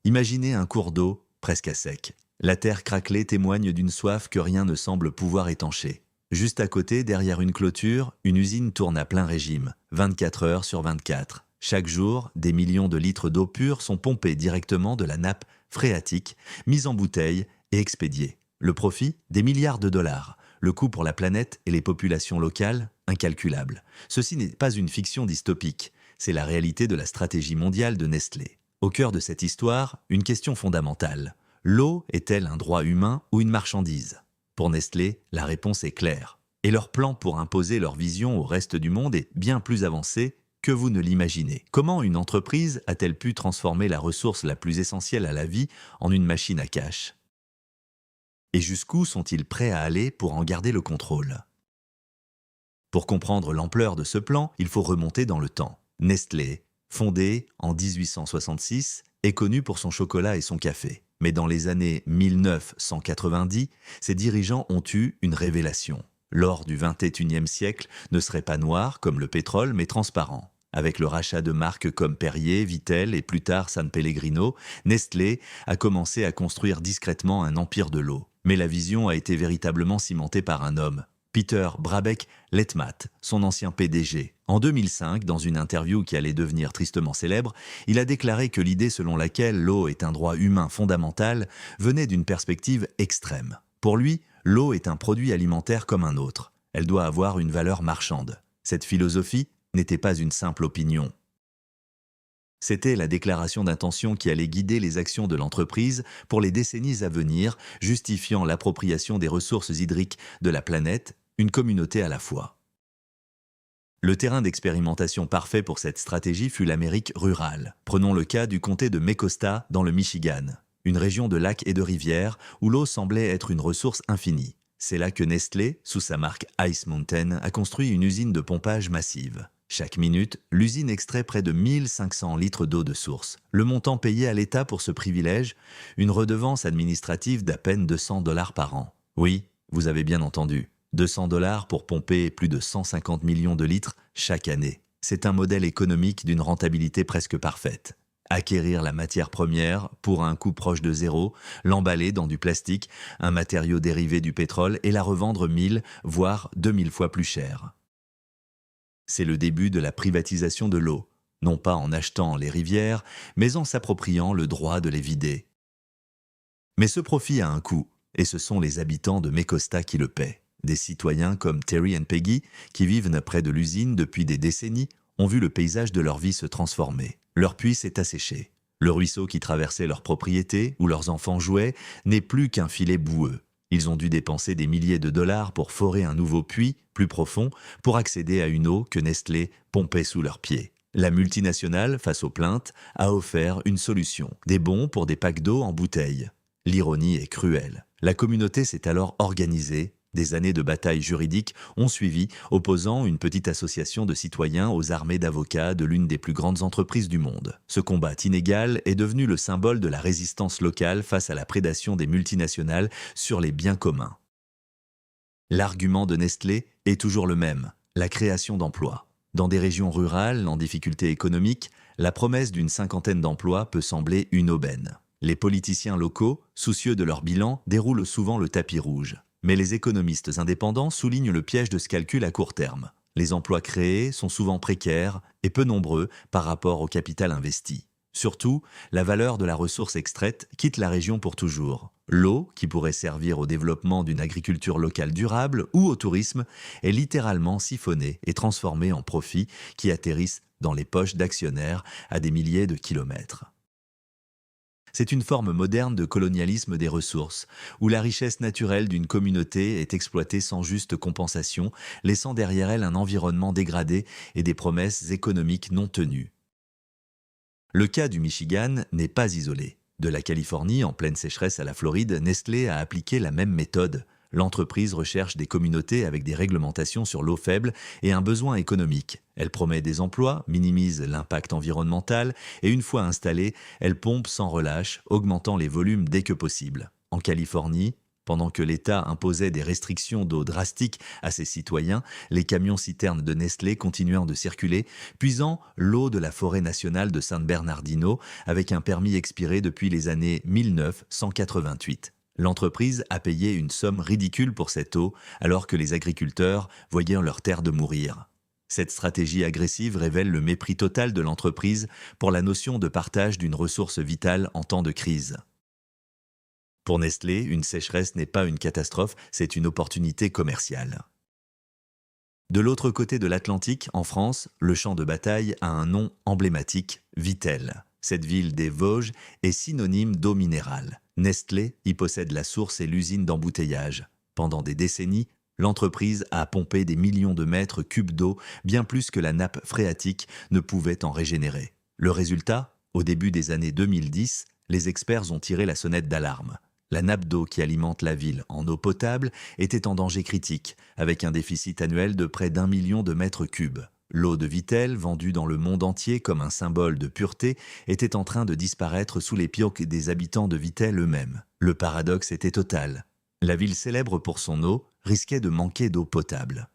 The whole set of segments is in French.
Imaginez un cours d'eau presque à sec. La terre craquelée témoigne d'une soif que rien ne semble pouvoir étancher. Juste à côté, derrière une clôture, une usine tourne à plein régime, 24 heures sur 24. Chaque jour, des millions de litres d'eau pure sont pompés directement de la nappe phréatique, mis en bouteille et expédiés. Le profit, des milliards de dollars. Le coût pour la planète et les populations locales, incalculable. Ceci n'est pas une fiction dystopique, c'est la réalité de la stratégie mondiale de Nestlé. Au cœur de cette histoire, une question fondamentale. L'eau est-elle un droit humain ou une marchandise? Pour Nestlé, la réponse est claire. Et leur plan pour imposer leur vision au reste du monde est bien plus avancé que vous ne l'imaginez. Comment une entreprise a-t-elle pu transformer la ressource la plus essentielle à la vie en une machine à cash? Et jusqu'où sont-ils prêts à aller pour en garder le contrôle? Pour comprendre l'ampleur de ce plan, il faut remonter dans le temps. Nestlé, fondé en 1866, est connu pour son chocolat et son café. Mais dans les années 1990, ses dirigeants ont eu une révélation. L'or du XXIe siècle ne serait pas noir comme le pétrole, mais transparent. Avec le rachat de marques comme Perrier, Vittel et plus tard San Pellegrino, Nestlé a commencé à construire discrètement un empire de l'eau. Mais la vision a été véritablement cimentée par un homme, Peter Brabeck-Letmathe, son ancien PDG. En 2005, dans une interview qui allait devenir tristement célèbre, il a déclaré que l'idée selon laquelle l'eau est un droit humain fondamental venait d'une perspective extrême. Pour lui, l'eau est un produit alimentaire comme un autre. Elle doit avoir une valeur marchande. Cette philosophie n'était pas une simple opinion. C'était la déclaration d'intention qui allait guider les actions de l'entreprise pour les décennies à venir, justifiant l'appropriation des ressources hydriques de la planète, une communauté à la fois. Le terrain d'expérimentation parfait pour cette stratégie fut l'Amérique rurale. Prenons le cas du comté de Mecosta dans le Michigan, une région de lacs et de rivières où l'eau semblait être une ressource infinie. C'est là que Nestlé, sous sa marque Ice Mountain, a construit une usine de pompage massive. Chaque minute, l'usine extrait près de 1500 litres d'eau de source. Le montant payé à l'État pour ce privilège, une redevance administrative d'à peine 200 $ par an. Oui, vous avez bien entendu, 200 $ pour pomper plus de 150 millions de litres chaque année. C'est un modèle économique d'une rentabilité presque parfaite. Acquérir la matière première pour un coût proche de zéro, l'emballer dans du plastique, un matériau dérivé du pétrole et la revendre 1000 voire 2000 fois plus cher. C'est le début de la privatisation de l'eau, non pas en achetant les rivières, mais en s'appropriant le droit de les vider. Mais ce profit a un coût, et ce sont les habitants de Mecosta qui le paient. Des citoyens comme Terry et Peggy, qui vivent près de l'usine depuis des décennies, ont vu le paysage de leur vie se transformer. Leur puits s'est asséché. Le ruisseau qui traversait leur propriété, où leurs enfants jouaient, n'est plus qu'un filet boueux. Ils ont dû dépenser des milliers de dollars pour forer un nouveau puits, plus profond, pour accéder à une eau que Nestlé pompait sous leurs pieds. La multinationale, face aux plaintes, a offert une solution, des bons pour des packs d'eau en bouteille. L'ironie est cruelle. La communauté s'est alors organisée. Des années de batailles juridiques ont suivi, opposant une petite association de citoyens aux armées d'avocats de l'une des plus grandes entreprises du monde. Ce combat inégal est devenu le symbole de la résistance locale face à la prédation des multinationales sur les biens communs. L'argument de Nestlé est toujours le même, la création d'emplois. Dans des régions rurales en difficulté économique, la promesse d'une cinquantaine d'emplois peut sembler une aubaine. Les politiciens locaux, soucieux de leur bilan, déroulent souvent le tapis rouge. Mais les économistes indépendants soulignent le piège de ce calcul à court terme. Les emplois créés sont souvent précaires et peu nombreux par rapport au capital investi. Surtout, la valeur de la ressource extraite quitte la région pour toujours. L'eau, qui pourrait servir au développement d'une agriculture locale durable ou au tourisme, est littéralement siphonnée et transformée en profits qui atterrissent dans les poches d'actionnaires à des milliers de kilomètres. C'est une forme moderne de colonialisme des ressources, où la richesse naturelle d'une communauté est exploitée sans juste compensation, laissant derrière elle un environnement dégradé et des promesses économiques non tenues. Le cas du Michigan n'est pas isolé. De la Californie en pleine sécheresse à la Floride, Nestlé a appliqué la même méthode. L'entreprise recherche des communautés avec des réglementations sur l'eau faible et un besoin économique. Elle promet des emplois, minimise l'impact environnemental et une fois installée, elle pompe sans relâche, augmentant les volumes dès que possible. En Californie, Pendant que l'État imposait des restrictions d'eau drastiques à ses citoyens, les camions-citernes de Nestlé continuèrent de circuler, puisant l'eau de la forêt nationale de San Bernardino avec un permis expiré depuis les années 1988. L'entreprise a payé une somme ridicule pour cette eau, alors que les agriculteurs voyaient leurs terres de mourir. Cette stratégie agressive révèle le mépris total de l'entreprise pour la notion de partage d'une ressource vitale en temps de crise. Pour Nestlé, une sécheresse n'est pas une catastrophe, c'est une opportunité commerciale. De l'autre côté de l'Atlantique, en France, le champ de bataille a un nom emblématique, Vittel. Cette ville des Vosges est synonyme d'eau minérale. Nestlé y possède la source et l'usine d'embouteillage. Pendant des décennies, l'entreprise a pompé des millions de mètres cubes d'eau, bien plus que la nappe phréatique ne pouvait en régénérer. Le résultat, au début des années 2010, les experts ont tiré la sonnette d'alarme. La nappe d'eau qui alimente la ville en eau potable était en danger critique, avec un déficit annuel de près d'1 million de mètres cubes. L'eau de Vittel, vendue dans le monde entier comme un symbole de pureté, était en train de disparaître sous les pieds des habitants de Vittel eux-mêmes. Le paradoxe était total. La ville célèbre pour son eau risquait de manquer d'eau potable.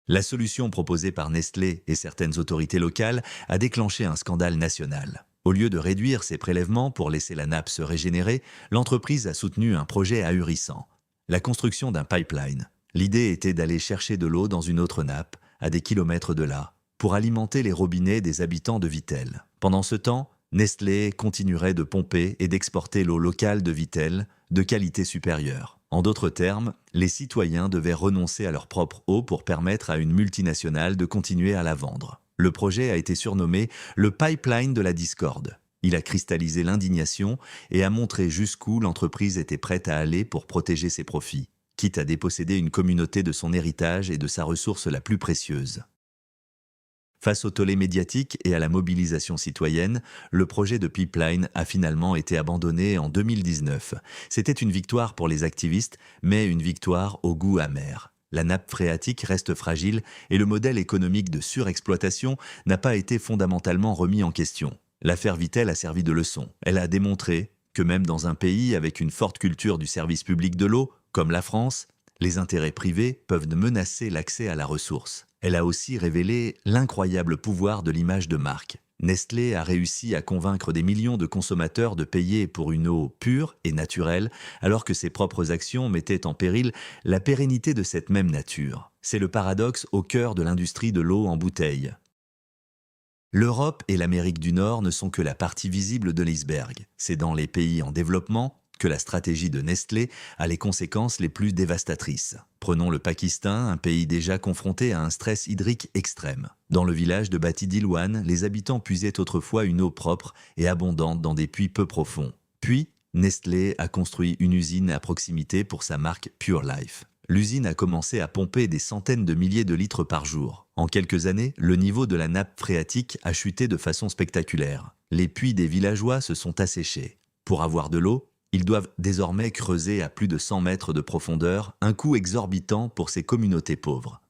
La solution proposée par Nestlé et certaines autorités locales a déclenché un scandale national. Au lieu de réduire ses prélèvements pour laisser la nappe se régénérer, l'entreprise a soutenu un projet ahurissant, la construction d'un pipeline. L'idée était d'aller chercher de l'eau dans une autre nappe, à des kilomètres de là, pour alimenter les robinets des habitants de Vittel. Pendant ce temps, Nestlé continuerait de pomper et d'exporter l'eau locale de Vittel, de qualité supérieure. En d'autres termes, les citoyens devaient renoncer à leur propre eau pour permettre à une multinationale de continuer à la vendre. Le projet a été surnommé le pipeline de la discorde. Il a cristallisé l'indignation et a montré jusqu'où l'entreprise était prête à aller pour protéger ses profits, quitte à déposséder une communauté de son héritage et de sa ressource la plus précieuse. Face au tollé médiatique et à la mobilisation citoyenne, le projet de pipeline a finalement été abandonné en 2019. C'était une victoire pour les activistes, mais une victoire au goût amer. La nappe phréatique reste fragile et le modèle économique de surexploitation n'a pas été fondamentalement remis en question. L'affaire Vittel a servi de leçon. Elle a démontré que même dans un pays avec une forte culture du service public de l'eau, comme la France, les intérêts privés peuvent menacer l'accès à la ressource. Elle a aussi révélé l'incroyable pouvoir de l'image de marque. Nestlé a réussi à convaincre des millions de consommateurs de payer pour une eau pure et naturelle, alors que ses propres actions mettaient en péril la pérennité de cette même nature. C'est le paradoxe au cœur de l'industrie de l'eau en bouteille. L'Europe et l'Amérique du Nord ne sont que la partie visible de l'iceberg. C'est dans les pays en développement que la stratégie de Nestlé a les conséquences les plus dévastatrices. Prenons le Pakistan, un pays déjà confronté à un stress hydrique extrême. Dans le village de Bati Dilwan, les habitants puisaient autrefois une eau propre et abondante dans des puits peu profonds. Puis, Nestlé a construit une usine à proximité pour sa marque Pure Life. L'usine a commencé à pomper des centaines de milliers de litres par jour. En quelques années, le niveau de la nappe phréatique a chuté de façon spectaculaire. Les puits des villageois se sont asséchés. Pour avoir de l'eau, ils doivent désormais creuser à plus de 100 mètres de profondeur, un coût exorbitant pour ces communautés pauvres.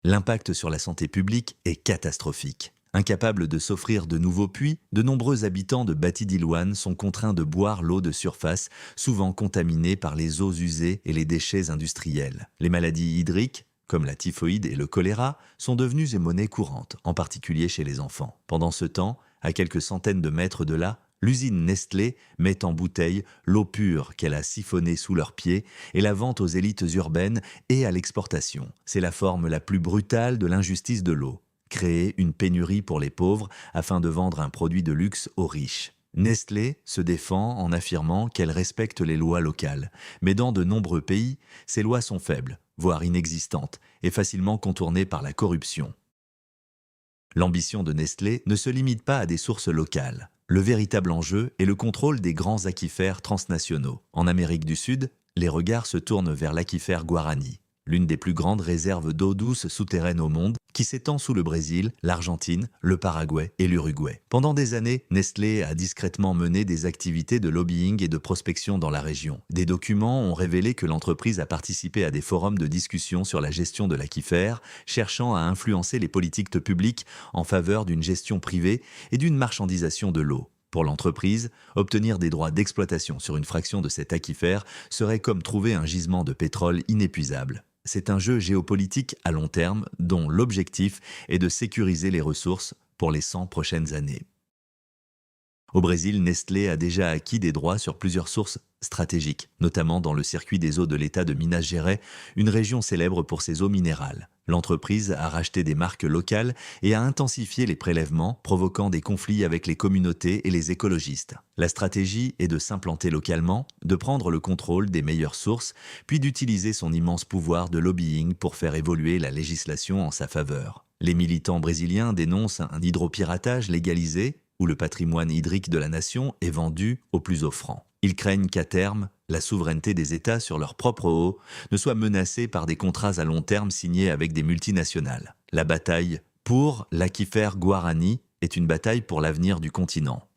L'impact sur la santé publique est catastrophique. Incapables de s'offrir de nouveaux puits, de nombreux habitants de Bati Dilwan sont contraints de boire l'eau de surface, souvent contaminée par les eaux usées et les déchets industriels. Les maladies hydriques, comme la typhoïde et le choléra, sont devenues une monnaie courante, en particulier chez les enfants. Pendant ce temps, à quelques centaines de mètres de là, l'usine Nestlé met en bouteille l'eau pure qu'elle a siphonnée sous leurs pieds et la vend aux élites urbaines et à l'exportation. C'est la forme la plus brutale de l'injustice de l'eau. Créer une pénurie pour les pauvres afin de vendre un produit de luxe aux riches. Nestlé se défend en affirmant qu'elle respecte les lois locales. Mais dans de nombreux pays, ces lois sont faibles, voire inexistantes, et facilement contournées par la corruption. L'ambition de Nestlé ne se limite pas à des sources locales. Le véritable enjeu est le contrôle des grands aquifères transnationaux. En Amérique du Sud, les regards se tournent vers l'aquifère Guarani, l'une des plus grandes réserves d'eau douce souterraine au monde, qui s'étend sous le Brésil, l'Argentine, le Paraguay et l'Uruguay. Pendant des années, Nestlé a discrètement mené des activités de lobbying et de prospection dans la région. Des documents ont révélé que l'entreprise a participé à des forums de discussion sur la gestion de l'aquifère, cherchant à influencer les politiques publiques en faveur d'une gestion privée et d'une marchandisation de l'eau. Pour l'entreprise, obtenir des droits d'exploitation sur une fraction de cet aquifère serait comme trouver un gisement de pétrole inépuisable. C'est un jeu géopolitique à long terme dont l'objectif est de sécuriser les ressources pour les 100 prochaines années. Au Brésil, Nestlé a déjà acquis des droits sur plusieurs sources stratégiques, notamment dans le circuit des eaux de l'État de Minas Gerais, une région célèbre pour ses eaux minérales. L'entreprise a racheté des marques locales et a intensifié les prélèvements, provoquant des conflits avec les communautés et les écologistes. La stratégie est de s'implanter localement, de prendre le contrôle des meilleures sources, puis d'utiliser son immense pouvoir de lobbying pour faire évoluer la législation en sa faveur. Les militants brésiliens dénoncent un hydropiratage légalisé, où le patrimoine hydrique de la nation est vendu au plus offrant. Ils craignent qu'à terme, la souveraineté des États sur leur propre eau ne soit menacée par des contrats à long terme signés avec des multinationales. La bataille pour l'aquifère Guarani est une bataille pour l'avenir du continent.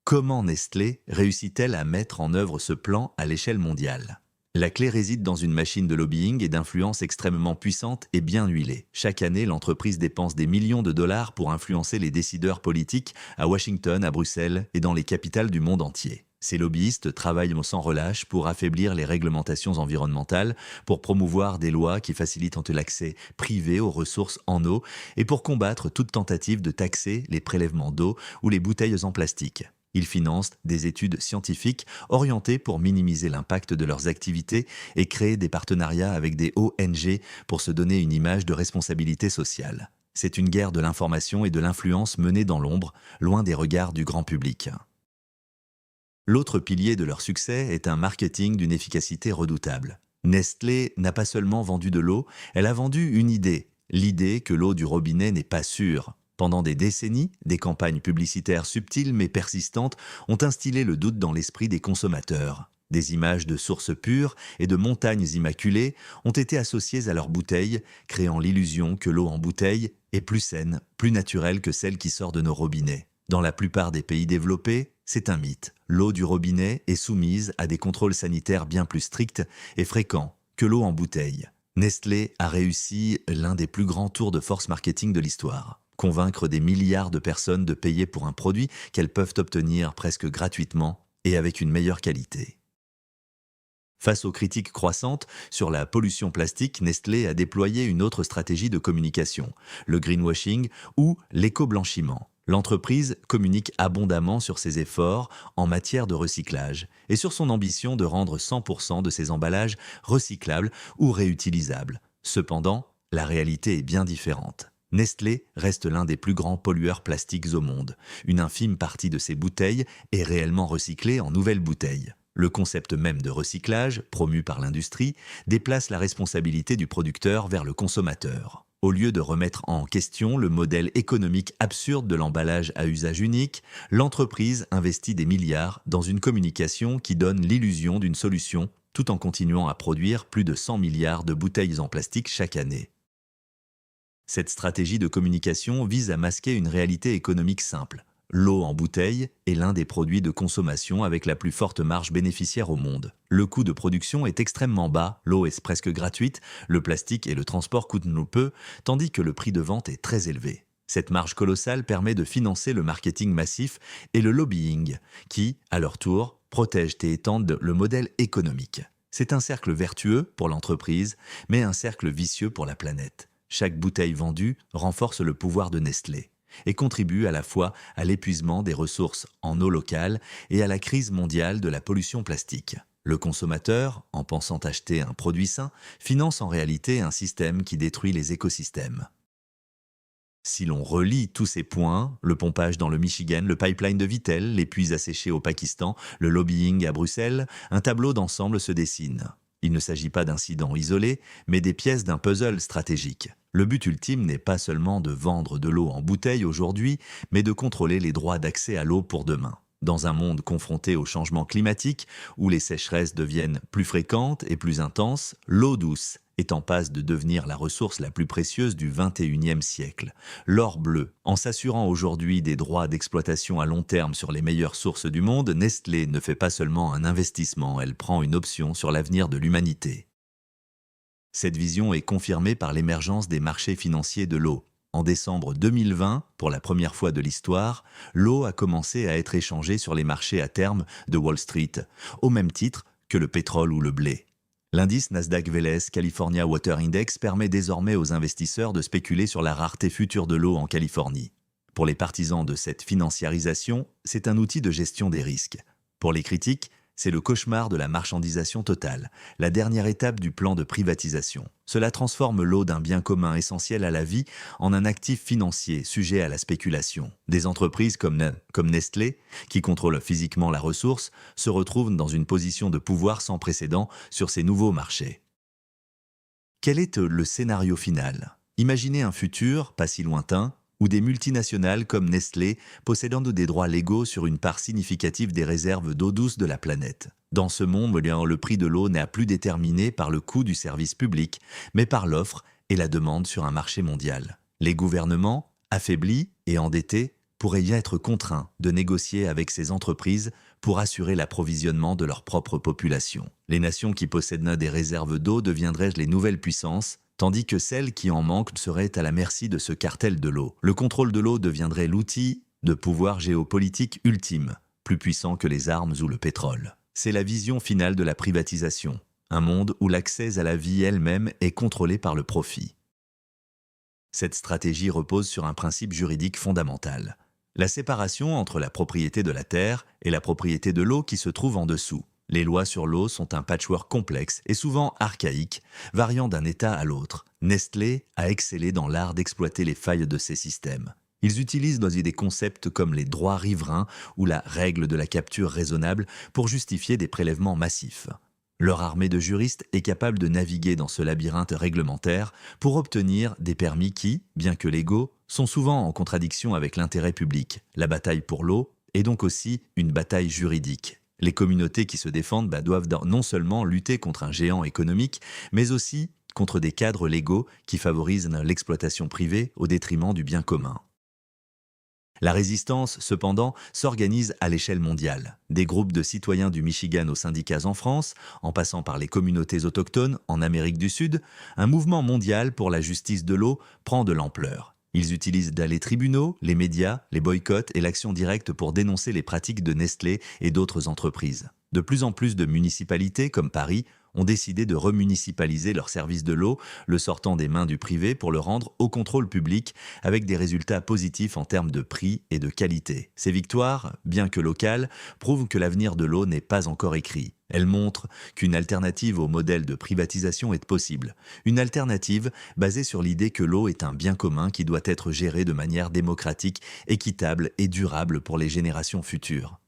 Comment Nestlé réussit-elle à mettre en œuvre ce plan à l'échelle mondiale ? La clé réside dans une machine de lobbying et d'influence extrêmement puissante et bien huilée. Chaque année, l'entreprise dépense des millions de dollars pour influencer les décideurs politiques à Washington, à Bruxelles et dans les capitales du monde entier. Ces lobbyistes travaillent sans relâche pour affaiblir les réglementations environnementales, pour promouvoir des lois qui facilitent l'accès privé aux ressources en eau et pour combattre toute tentative de taxer les prélèvements d'eau ou les bouteilles en plastique. Ils financent des études scientifiques orientées pour minimiser l'impact de leurs activités et créer des partenariats avec des ONG pour se donner une image de responsabilité sociale. C'est une guerre de l'information et de l'influence menée dans l'ombre, loin des regards du grand public. L'autre pilier de leur succès est un marketing d'une efficacité redoutable. Nestlé n'a pas seulement vendu de l'eau, elle a vendu une idée, l'idée que l'eau du robinet n'est pas sûre. Pendant des décennies, des campagnes publicitaires subtiles mais persistantes ont instillé le doute dans l'esprit des consommateurs. Des images de sources pures et de montagnes immaculées ont été associées à leurs bouteilles, créant l'illusion que l'eau en bouteille est plus saine, plus naturelle que celle qui sort de nos robinets. Dans la plupart des pays développés, c'est un mythe. L'eau du robinet est soumise à des contrôles sanitaires bien plus stricts et fréquents que l'eau en bouteille. Nestlé a réussi l'un des plus grands tours de force marketing de l'histoire. Convaincre des milliards de personnes de payer pour un produit qu'elles peuvent obtenir presque gratuitement et avec une meilleure qualité. Face aux critiques croissantes sur la pollution plastique, Nestlé a déployé une autre stratégie de communication, le greenwashing ou l'éco-blanchiment. L'entreprise communique abondamment sur ses efforts en matière de recyclage et sur son ambition de rendre 100% de ses emballages recyclables ou réutilisables. Cependant, la réalité est bien différente. Nestlé reste l'un des plus grands pollueurs plastiques au monde. Une infime partie de ses bouteilles est réellement recyclée en nouvelles bouteilles. Le concept même de recyclage, promu par l'industrie, déplace la responsabilité du producteur vers le consommateur. Au lieu de remettre en question le modèle économique absurde de l'emballage à usage unique, l'entreprise investit des milliards dans une communication qui donne l'illusion d'une solution, tout en continuant à produire plus de 100 milliards de bouteilles en plastique chaque année. Cette stratégie de communication vise à masquer une réalité économique simple. L'eau en bouteille est l'un des produits de consommation avec la plus forte marge bénéficiaire au monde. Le coût de production est extrêmement bas, l'eau est presque gratuite, le plastique et le transport coûtent peu, tandis que le prix de vente est très élevé. Cette marge colossale permet de financer le marketing massif et le lobbying, qui, à leur tour, protègent et étendent le modèle économique. C'est un cercle vertueux pour l'entreprise, mais un cercle vicieux pour la planète. Chaque bouteille vendue renforce le pouvoir de Nestlé et contribue à la fois à l'épuisement des ressources en eau locale et à la crise mondiale de la pollution plastique. Le consommateur, en pensant acheter un produit sain, finance en réalité un système qui détruit les écosystèmes. Si l'on relie tous ces points, le pompage dans le Michigan, le pipeline de Vittel, les puits asséchés au Pakistan, le lobbying à Bruxelles, un tableau d'ensemble se dessine. Il ne s'agit pas d'incidents isolés, mais des pièces d'un puzzle stratégique. Le but ultime n'est pas seulement de vendre de l'eau en bouteille aujourd'hui, mais de contrôler les droits d'accès à l'eau pour demain. Dans un monde confronté au changement climatique, où les sécheresses deviennent plus fréquentes et plus intenses, l'eau douce est en passe de devenir la ressource la plus précieuse du XXIe siècle. L'or bleu. En s'assurant aujourd'hui des droits d'exploitation à long terme sur les meilleures sources du monde, Nestlé ne fait pas seulement un investissement, elle prend une option sur l'avenir de l'humanité. Cette vision est confirmée par l'émergence des marchés financiers de l'eau. En décembre 2020, pour la première fois de l'histoire, l'eau a commencé à être échangée sur les marchés à terme de Wall Street, au même titre que le pétrole ou le blé. L'indice Nasdaq-Veles California Water Index permet désormais aux investisseurs de spéculer sur la rareté future de l'eau en Californie. Pour les partisans de cette financiarisation, c'est un outil de gestion des risques. Pour les critiques, c'est le cauchemar de la marchandisation totale, la dernière étape du plan de privatisation. Cela transforme l'eau d'un bien commun essentiel à la vie en un actif financier sujet à la spéculation. Des entreprises comme Nestlé, qui contrôlent physiquement la ressource, se retrouvent dans une position de pouvoir sans précédent sur ces nouveaux marchés. Quel est le scénario final? Imaginez un futur, pas si lointain, où des multinationales comme Nestlé possédant des droits légaux sur une part significative des réserves d'eau douce de la planète. Dans ce monde, le prix de l'eau n'est plus déterminé par le coût du service public, mais par l'offre et la demande sur un marché mondial. Les gouvernements, affaiblis et endettés, pourraient y être contraints de négocier avec ces entreprises pour assurer l'approvisionnement de leur propre population. Les nations qui possèdent des réserves d'eau deviendraient les nouvelles puissances, tandis que celles qui en manquent seraient à la merci de ce cartel de l'eau. Le contrôle de l'eau deviendrait l'outil de pouvoir géopolitique ultime, plus puissant que les armes ou le pétrole. C'est la vision finale de la privatisation, un monde où l'accès à la vie elle-même est contrôlé par le profit. Cette stratégie repose sur un principe juridique fondamental, la séparation entre la propriété de la terre et la propriété de l'eau qui se trouve en dessous. Les lois sur l'eau sont un patchwork complexe et souvent archaïque, variant d'un État à l'autre. Nestlé a excellé dans l'art d'exploiter les failles de ces systèmes. Ils utilisent des concepts comme les droits riverains ou la règle de la capture raisonnable pour justifier des prélèvements massifs. Leur armée de juristes est capable de naviguer dans ce labyrinthe réglementaire pour obtenir des permis qui, bien que légaux, sont souvent en contradiction avec l'intérêt public. La bataille pour l'eau est donc aussi une bataille juridique. Les communautés qui se défendent doivent non seulement lutter contre un géant économique, mais aussi contre des cadres légaux qui favorisent l'exploitation privée au détriment du bien commun. La résistance, cependant, s'organise à l'échelle mondiale. Des groupes de citoyens du Michigan aux syndicats en France, en passant par les communautés autochtones en Amérique du Sud, un mouvement mondial pour la justice de l'eau prend de l'ampleur. Ils utilisent les tribunaux, les médias, les boycotts et l'action directe pour dénoncer les pratiques de Nestlé et d'autres entreprises. De plus en plus de municipalités, comme Paris, ont décidé de remunicipaliser leur service de l'eau, le sortant des mains du privé pour le rendre au contrôle public, avec des résultats positifs en termes de prix et de qualité. Ces victoires, bien que locales, prouvent que l'avenir de l'eau n'est pas encore écrit. Elles montrent qu'une alternative au modèle de privatisation est possible. Une alternative basée sur l'idée que l'eau est un bien commun qui doit être géré de manière démocratique, équitable et durable pour les générations futures.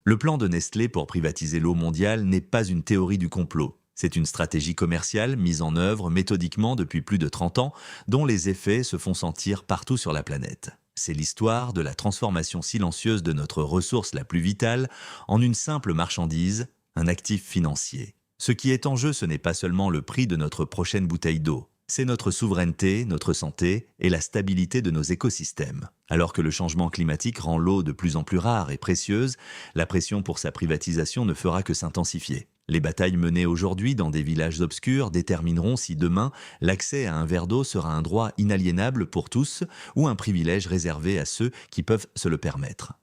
Le plan de Nestlé pour privatiser l'eau mondiale n'est pas une théorie du complot. C'est une stratégie commerciale mise en œuvre méthodiquement depuis plus de 30 ans, dont les effets se font sentir partout sur la planète. C'est l'histoire de la transformation silencieuse de notre ressource la plus vitale en une simple marchandise, un actif financier. Ce qui est en jeu, ce n'est pas seulement le prix de notre prochaine bouteille d'eau. C'est notre souveraineté, notre santé et la stabilité de nos écosystèmes. Alors que le changement climatique rend l'eau de plus en plus rare et précieuse, la pression pour sa privatisation ne fera que s'intensifier. Les batailles menées aujourd'hui dans des villages obscurs détermineront si demain, l'accès à un verre d'eau sera un droit inaliénable pour tous ou un privilège réservé à ceux qui peuvent se le permettre.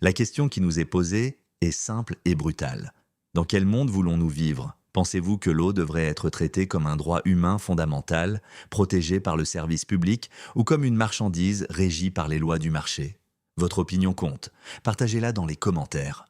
La question qui nous est posée est simple et brutale. Dans quel monde voulons-nous vivre ? Pensez-vous que l'eau devrait être traitée comme un droit humain fondamental, protégé par le service public, ou comme une marchandise régie par les lois du marché ? Votre opinion compte. Partagez-la dans les commentaires.